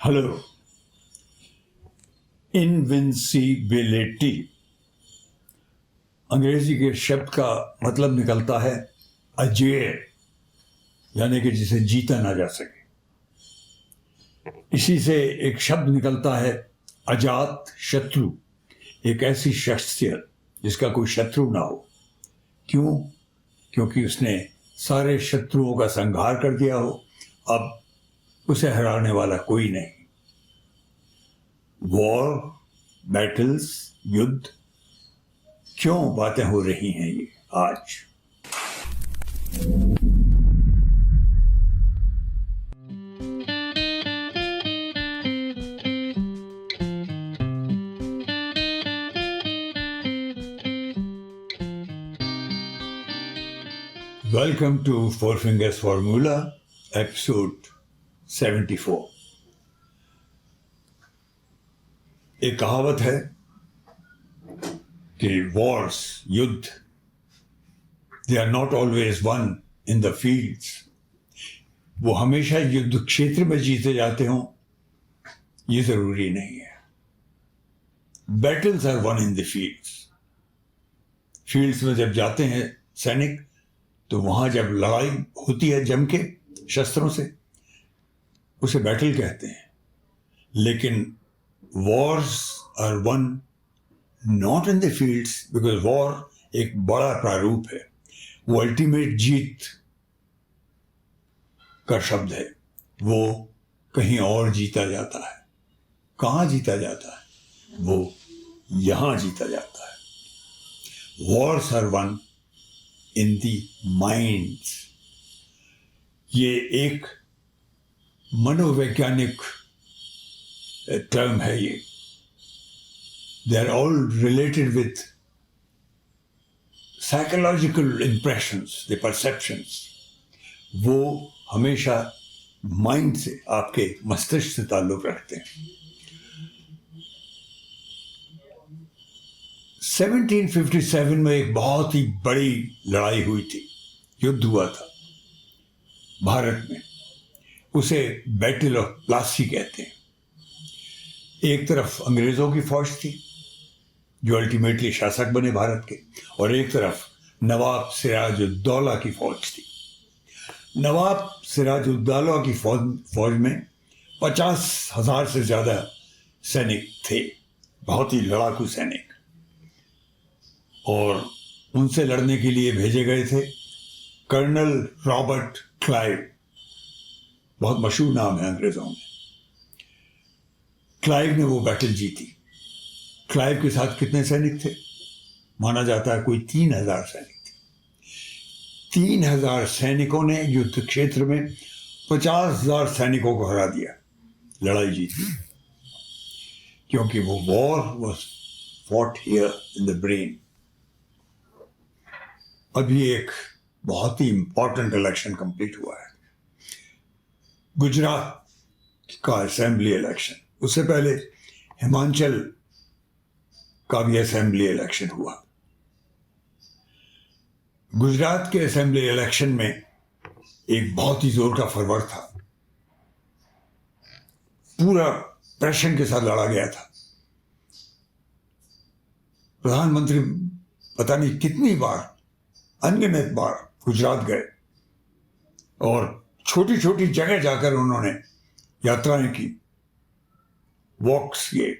Hello. Invincibility अंग्रेजी के शब्द का मतलब निकलता है अजेय, यानी कि जिसे जीता ना जा सके। इसी से एक शब्द निकलता है अजात शत्रु, एक ऐसी शख्सियत जिसका कोई शत्रु ना हो। क्यों? क्योंकि उसने सारे शत्रुओं का संहार कर दिया हो, अब उसे हराने वाला कोई नहीं। वॉर, बैटल्स, युद्ध, क्यों बातें हो रही हैं ये आज? Welcome to four fingers formula, episode 74। एक कहावत है कि वॉर्स, युद्ध, they are not always won in the fields. वो हमेशा युद्ध क्षेत्र में जीते जाते हों, ये जरूरी नहीं है। Battles are won in the fields. Fields में जब जाते हैं सैनिक, तो वहां जब लड़ाई होती है जम के शस्त्रों से, उसे बैटल कहते हैं। लेकिन wars are won not in the fields, because war एक बड़ा प्रारूप है। वो अल्टीमेट जीत का शब्द है। वो कहीं और जीता जाता है। कहाँ जीता जाता है? वो यहां जीता जाता है। Wars are won in the minds. ये एक मनोवैज्ञानिक टर्म है। ये they are all related with psychological impressions, the perceptions. वो हमेशा माइंड से, आपके मस्तिष्क से ताल्लुक रखते हैं। 1757 में एक बहुत ही बड़ी लड़ाई हुई थी, युद्ध हुआ था भारत में। उसे बैटल ऑफ प्लासी कहते हैं। एक तरफ अंग्रेजों की फौज थी जो अल्टीमेटली शासक बने भारत के, और एक तरफ नवाब सिराजुद्दौला की फौज थी। नवाब सिराजुद्दौला की फौज में 50,000 से ज्यादा सैनिक थे, बहुत ही लड़ाकू सैनिक। और उनसे लड़ने के लिए भेजे गए थे कर्नल रॉबर्ट क्लाइव। बहुत मशहूर नाम है अंग्रेजों में। क्लाइव ने वो बैटल जीती। क्लाइव के साथ कितने सैनिक थे? माना जाता है कोई 3,000 सैनिक थे। 3,000 सैनिकों ने युद्ध क्षेत्र में 50,000 सैनिकों को हरा दिया, लड़ाई जीती। क्योंकि वो war was fought here in the brain. अभी एक बहुत ही इंपॉर्टेंट इलेक्शन कंप्लीट हुआ है, गुजरात का असेंबली इलेक्शन। उससे पहले हिमाचल का भी असेंबली इलेक्शन हुआ। गुजरात के असेंबली इलेक्शन में एक बहुत ही जोर का फरवर था। पूरा प्रेशर के साथ लड़ा गया था। प्रधानमंत्री पता नहीं कितनी बार, अनगिनत बार गुजरात गए और छोटी छोटी जगह जाकर उन्होंने यात्राएं की, वॉक्स किए,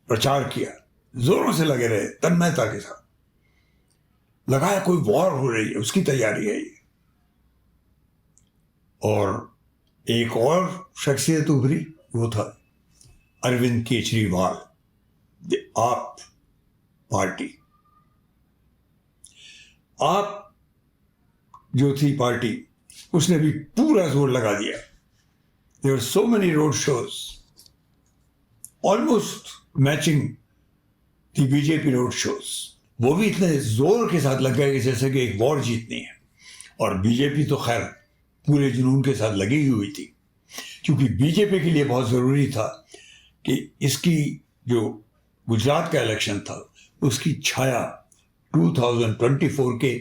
प्रचार किया, जोरों से लगे रहे, तन्मयता के साथ। लगाया कोई वॉर हो रही है, उसकी तैयारी है ये। और एक और शख्सियत उभरी, वो था अरविंद केजरीवाल, द आप पार्टी। आप जो थी पार्टी, उसने भी पूरा जोर लगा दिया। There are so many road shows almost matching the BJP road shows. वो भी इतने जोर के साथ लग गए कि जैसे कि एक वॉर जीतनी है। और बीजेपी तो खैर पूरे जुनून के साथ लगी हुई थी, क्योंकि बीजेपी के लिए बहुत जरूरी था कि इसकी जो गुजरात का इलेक्शन था, उसकी छाया 2024 के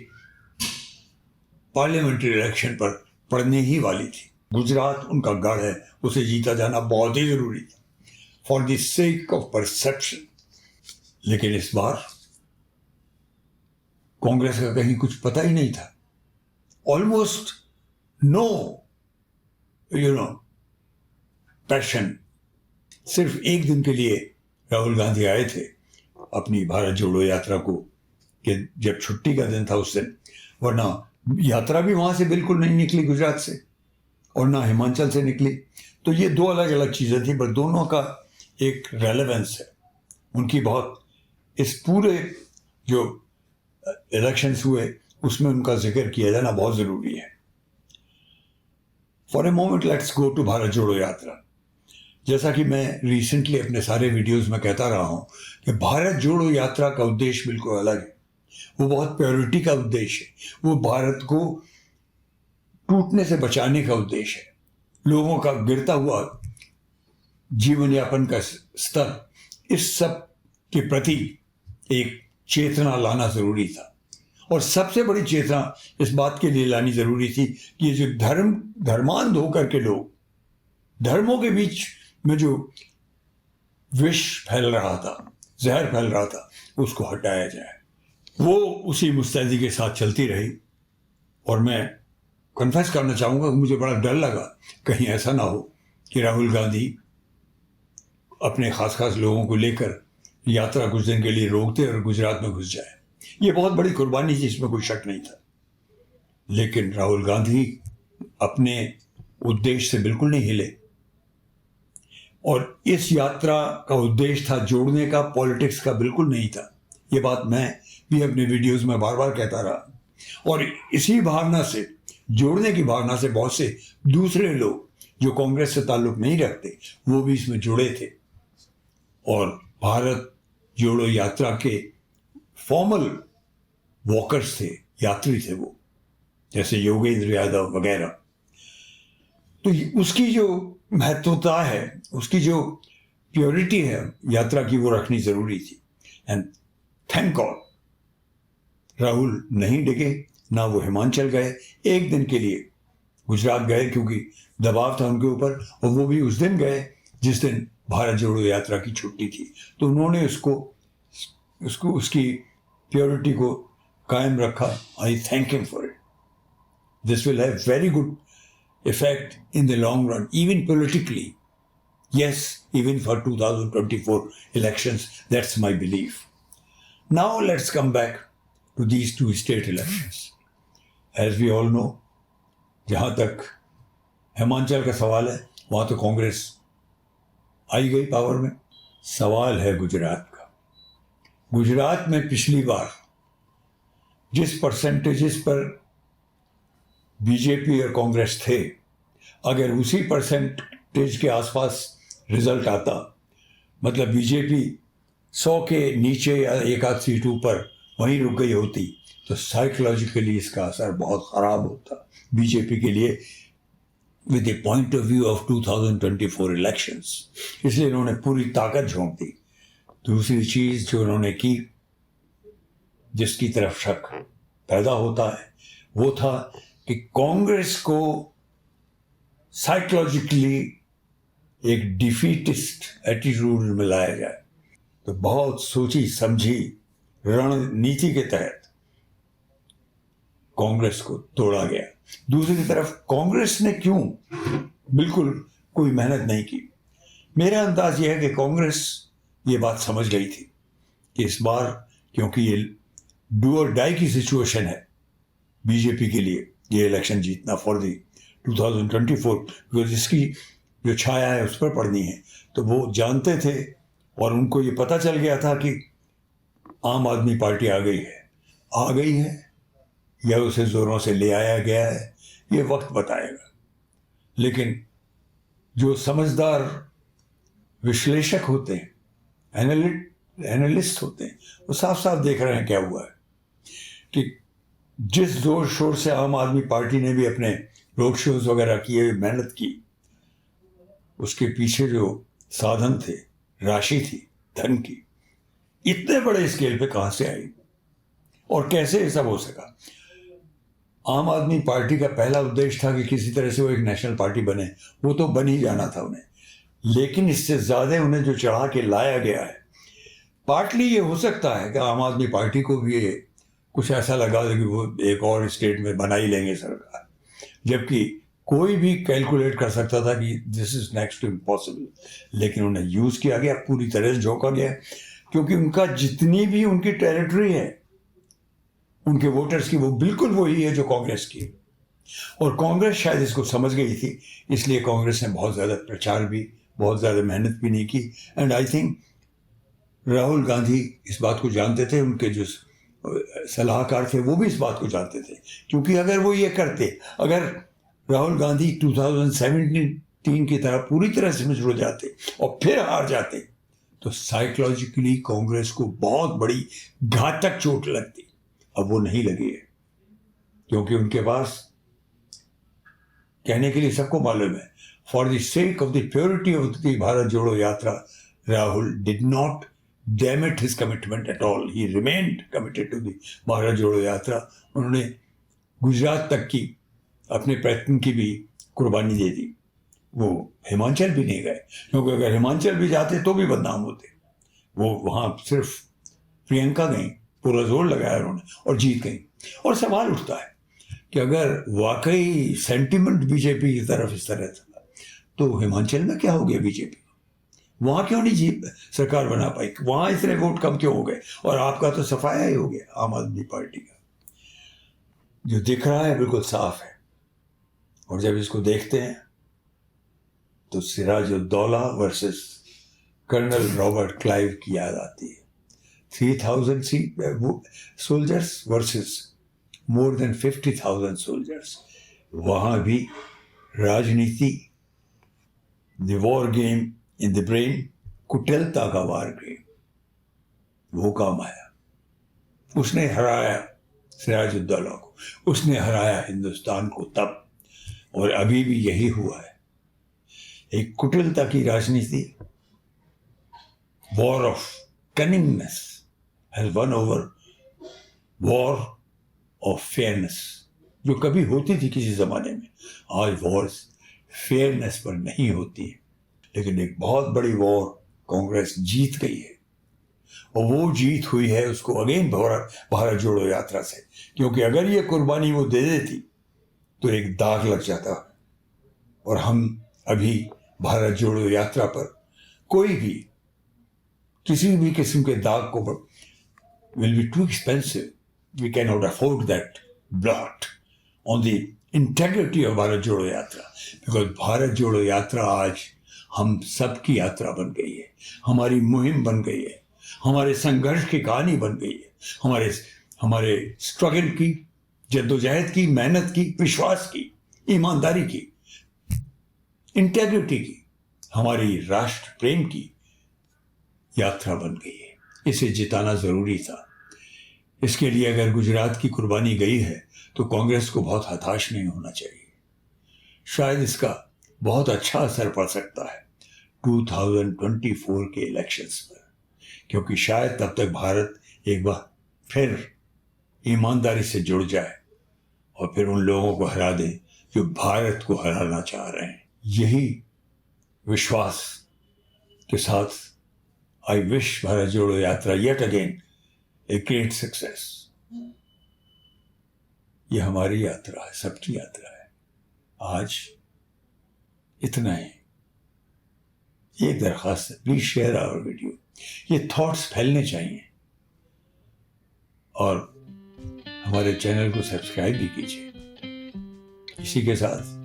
पार्लियामेंट्री इलेक्शन पर पड़ने ही वाली थी। गुजरात उनका गढ़ है, उसे जीता जाना बहुत ही जरूरी था for the sake of perception. लेकिन इस बार कांग्रेस का कहीं कुछ पता ही नहीं था। Almost no passion. सिर्फ एक दिन के लिए राहुल गांधी आए थे अपनी भारत जोड़ो यात्रा को, कि जब छुट्टी का दिन था उस दिन, वरना यात्रा भी वहां से बिल्कुल नहीं निकली गुजरात से, और ना हिमाचल से निकली। तो ये दो अलग अलग चीज़ें थी, पर दोनों का एक रेलेवेंस है। उनकी बहुत, इस पूरे जो इलेक्शंस हुए उसमें उनका जिक्र किया जाना बहुत ज़रूरी है। For a moment let's go to Bharat Jodo Yatra. जैसा कि मैं रिसेंटली अपने सारे वीडियोस में कहता रहा हूँ कि भारत जोड़ो यात्रा का उद्देश्य बिल्कुल अलग है। वो बहुत प्योरिटी का उद्देश्य है, वो भारत को टूटने से बचाने का उद्देश्य है। लोगों का गिरता हुआ जीवन यापन का स्तर, इस सब के प्रति एक चेतना लाना जरूरी था। और सबसे बड़ी चेतना इस बात के लिए लानी जरूरी थी कि ये जो धर्मांध होकर के लोग, धर्मों के बीच में जो विष फैल रहा था, जहर फैल रहा था, उसको हटाया जाए। वो उसी मुस्तैदी के साथ चलती रही। और मैं कन्फेस करना चाहूँगा कि मुझे बड़ा डर लगा कहीं ऐसा ना हो कि राहुल गांधी अपने खास लोगों को लेकर यात्रा कुछ दिन के लिए रोक दे और गुजरात में घुस जाए। ये बहुत बड़ी कुर्बानी थी, इसमें कोई शक नहीं था। लेकिन राहुल गांधी अपने उद्देश्य से बिल्कुल नहीं हिले, और इस यात्रा का उद्देश्य था जोड़ने का, पॉलिटिक्स का बिल्कुल नहीं था। ये बात मैं भी अपने वीडियोस में बार बार कहता रहा। और इसी भावना से, जोड़ने की भावना से, बहुत से दूसरे लोग जो कांग्रेस से ताल्लुक नहीं रखते वो भी इसमें जुड़े थे, और भारत जोड़ो यात्रा के फॉर्मल वॉकर्स थे, यात्री थे वो, जैसे योगेंद्र यादव वगैरह। तो उसकी जो महत्वता है, उसकी जो प्योरिटी है यात्रा की, वो रखनी जरूरी थी। एंड थैंक गॉड राहुल नहीं डिगे, ना वो हिमाचल गए। एक दिन के लिए गुजरात गए क्योंकि दबाव था उनके ऊपर, और वो भी उस दिन गए जिस दिन भारत जोड़ो यात्रा की छुट्टी थी। तो उन्होंने उसकी प्योरिटी को कायम रखा। आई thank him for it. This will have very good effect in the long run, even politically. Yes, even for 2024 elections, that's my belief. Now let's come back to these two state elections. As we all know, जहाँ तक हिमाचल का सवाल है, वहाँ तो कांग्रेस आई गई power में। सवाल है गुजरात का। गुजरात में पिछली बार जिस परसेंटेजेस पर बीजेपी और कांग्रेस थे, अगर उसी परसेंटेज के आसपास रिजल्ट आता, मतलब बीजेपी 100 के नीचे या एक आध सीट ऊपर वहीं रुक गई होती, तो साइकोलॉजिकली इसका असर बहुत ख़राब होता बीजेपी के लिए with the point of view of 2024 elections. इसलिए इन्होंने पूरी ताकत झोंक दी। दूसरी चीज़ जो उन्होंने की, जिसकी तरफ शक पैदा होता है, वो था कि कांग्रेस को साइकोलॉजिकली एक डिफीटिस्ट एटीट्यूड में लाया जाए। तो बहुत सोची समझी रणनीति के तहत कांग्रेस को तोड़ा गया। दूसरी तरफ कांग्रेस ने क्यों बिल्कुल कोई मेहनत नहीं की? मेरा अंदाज यह है कि कांग्रेस ये बात समझ गई थी कि इस बार, क्योंकि ये डू और डाई की सिचुएशन है बीजेपी के लिए, ये इलेक्शन जीतना फॉर दी 2024, बिकॉज इसकी जो छाया है उस पर पड़नी है। तो वो जानते थे, और उनको ये पता चल गया था कि आम आदमी पार्टी आ गई है या उसे जोरों से ले आया गया है, ये वक्त बताएगा। लेकिन जो समझदार विश्लेषक होते हैं, एनालिस्ट होते हैं, वो साफ साफ देख रहे हैं क्या हुआ है कि जिस जोर शोर से आम आदमी पार्टी ने भी अपने रोड शोज वगैरह किए, मेहनत की, उसके पीछे जो साधन थे, राशि थी धन की, इतने बड़े स्केल पे कहाँ से आई और कैसे ये सब हो सका? आम आदमी पार्टी का पहला उद्देश्य था कि किसी तरह से वो एक नेशनल पार्टी बने, वो तो बन ही जाना था उन्हें, लेकिन इससे ज़्यादा उन्हें जो चढ़ा के लाया गया है, पार्टली ये हो सकता है कि आम आदमी पार्टी को भी ये कुछ ऐसा लगा कि वो एक और स्टेट में बना ही लेंगे सरकार, जबकि कोई भी कैलकुलेट कर सकता था कि this is next to impossible, लेकिन उन्हें यूज़ किया गया, पूरी तरह से झोंका गया, क्योंकि उनका जितनी भी उनकी टेरिटरी है उनके वोटर्स की, वो बिल्कुल वही है जो कांग्रेस की। और कांग्रेस शायद इसको समझ गई थी, इसलिए कांग्रेस ने बहुत ज़्यादा प्रचार भी, बहुत ज़्यादा मेहनत भी नहीं की। And I think Rahul Gandhi इस बात को जानते थे, उनके जो सलाहकार थे वो भी इस बात को जानते थे, क्योंकि अगर वो ये करते, अगर राहुल गांधी 2017 की तरह पूरी तरह से मिस हो जाते और फिर हार जाते, तो साइकोलॉजिकली कांग्रेस को बहुत बड़ी घातक चोट लगती। अब वो नहीं लगी है, क्योंकि उनके पास कहने के लिए सबको मालूम है, for the sake of the purity of the Bharat Jodo Yatra, Rahul did not damage his commitment at all, he remained committed to the Bharat Jodo Yatra. उन्होंने गुजरात तक की अपने प्रयत्न की भी कुर्बानी दे दी। वो हिमाचल भी नहीं गए, क्योंकि अगर हिमाचल भी जाते तो भी बदनाम होते। वो वहाँ सिर्फ प्रियंका गई, पूरा जोर लगाया उन्होंने और जीत गई। और सवाल उठता है कि अगर वाकई सेंटिमेंट बीजेपी की तरफ इस तरह था, तो हिमाचल में क्या हो गया बीजेपी, वहाँ क्यों नहीं जीत सरकार बना पाई, वहाँ इतने वोट कम क्यों हो गए? और आपका तो सफाया ही हो गया आम आदमी पार्टी का, जो दिख रहा है बिल्कुल साफ है। और जब इसको देखते हैं तो Sirajuddaulah versus colonel Robert Clive की याद आती है। 3,000 soldiers versus more than 50,000 soldiers. वहाँ भी राजनीति, the war game in the brain, कुटिलता का वार गेम, वो काम आया। उसने हराया सिराजुद्दौला को, उसने हराया हिंदुस्तान को तब, और अभी भी यही हुआ है। एक कुटिलता की राजनीति, war of cunningness has one over war of fairness, जो कभी होती थी किसी जमाने में। आज वॉर्स फेयरनेस पर नहीं होती है, लेकिन एक बहुत बड़ी वॉर कांग्रेस जीत गई है, और वो जीत हुई है उसको अगेन भारत जोड़ो यात्रा से, क्योंकि अगर ये कुर्बानी वो दे देती तो एक दाग लग जाता। और हम अभी भारत जोड़ो यात्रा पर कोई भी किसी भी किस्म के दाग को, will be too expensive, we can not afford that blot on the integrity of Bharat Jodo Yatra, because Bharat Jodo यात्रा आज हम सबकी यात्रा बन गई है, हमारी मुहिम बन गई है, हमारे संघर्ष की कहानी बन गई है, हमारे स्ट्रगल की, जद्दोजहद की, मेहनत की, विश्वास की, ईमानदारी की, इंटेग्रिटी की, हमारी राष्ट्र प्रेम की यात्रा बन गई है। इसे जिताना जरूरी था। इसके लिए अगर गुजरात की कुर्बानी गई है तो कांग्रेस को बहुत हताश नहीं होना चाहिए। शायद इसका बहुत अच्छा असर पड़ सकता है 2024 के इलेक्शंस पर, क्योंकि शायद तब तक भारत एक बार फिर ईमानदारी से जुड़ जाए और फिर उन लोगों को हरा दे जो भारत को हराना चाह रहे हैं। यही विश्वास के साथ आई विश भारत जोड़ो यात्रा yet again a great success. ये हमारी यात्रा है, सबकी यात्रा है। आज इतना ही। एक दरख्वास्त है, प्लीज शेयर आवर वीडियो। ये थॉट्स फैलने चाहिए, और हमारे चैनल को सब्सक्राइब भी कीजिए। इसी के साथ